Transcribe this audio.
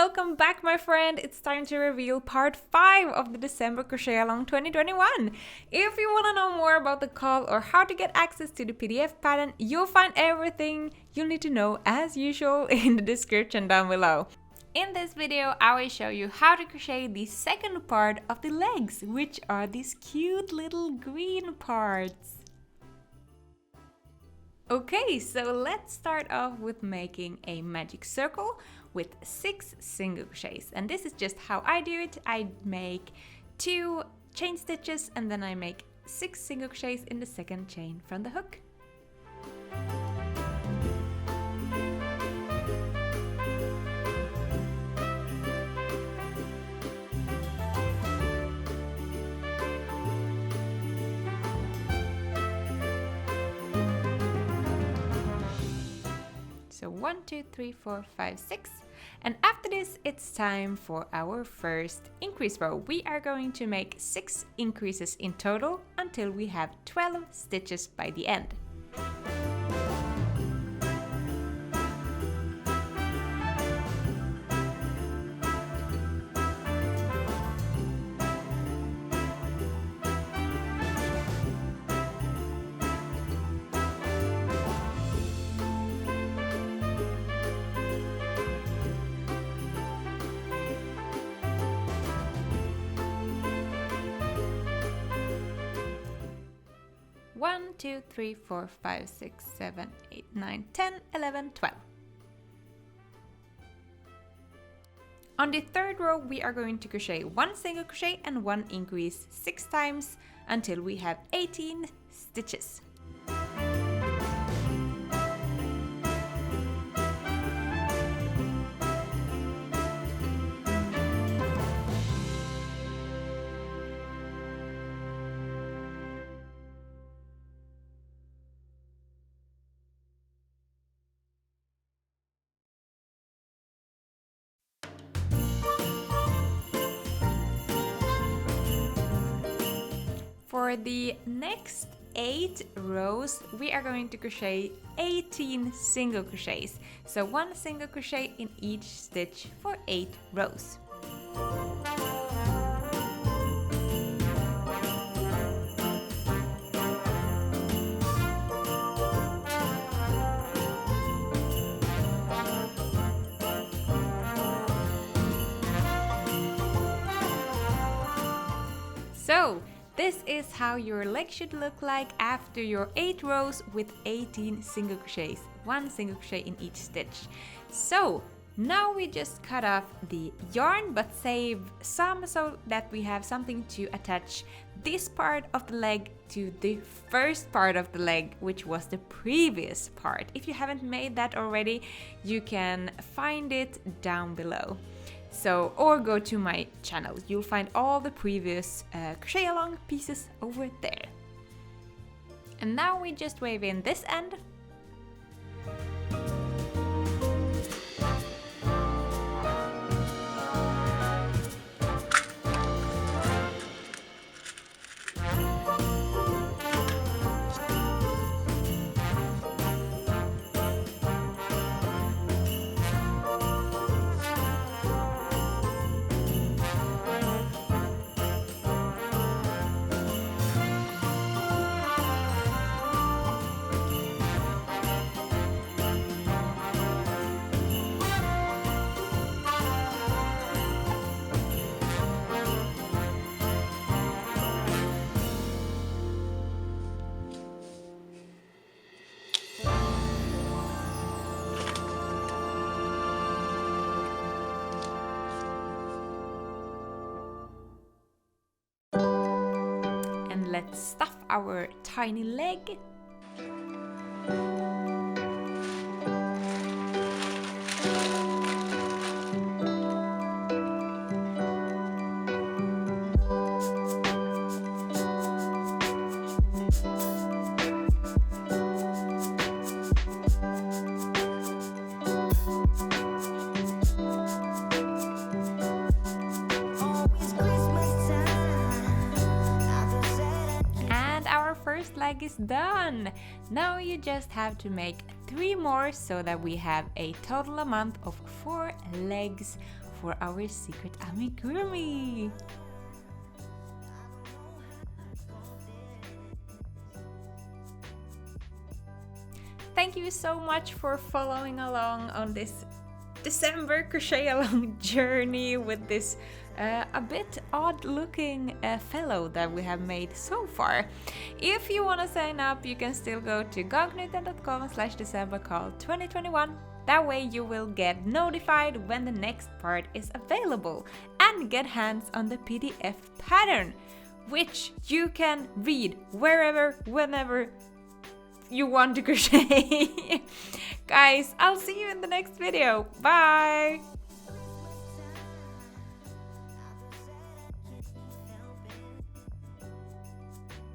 welcome back, my friend. It's time to reveal part 5 of the December Crochet Along 2021. If you want to know more about the call or how to get access to the PDF pattern, you'll find everything you'll need to know as usual in the description down below. In this video, I will show you how to crochet the second part of the legs, which are these cute little green parts. Okay, so let's start off with making a magic circle with 6 single crochets, and this is just how I do it. I make 2 chain stitches and then I make 6 single crochets in the second chain from the hook. So 1, 2, 3, 4, 5, 6. And after this, it's time for our first increase row. We are going to make 6 increases in total until we have 12 stitches by the end. One, 2, 3, 4, 5, 6, 7, 8, 9, 10, 11, 12. On the third row, we are going to crochet 1 single crochet and 1 increase 6 times until we have 18 stitches. For the next 8 rows, we are going to crochet 18 single crochets. So 1 single crochet in each stitch for 8 rows. So this is how your leg should look like after your 8 rows with 18 single crochets, 1 single crochet in each stitch. So now we just cut off the yarn but save some so that we have something to attach this part of the leg to the first part of the leg, which was the previous part. If you haven't made that already, you can find it down below. So, or go to my channel, you'll find all the previous crochet along pieces over there. And now we just wave in this end. Let's stuff our tiny leg. First leg is done. Now you just have to make 3 more so that we have a total amount of 4 legs for our secret amigurumi. Thank you so much for following along on this December crochet along journey with this a bit odd looking fellow that we have made so far. If you want to sign up, you can still go to gogknuten.com/decembercall2021. That way you will get notified when the next part is available and get hands on the PDF pattern, which you can read wherever, whenever you want to crochet. Guys, I'll see you in the next video. Bye!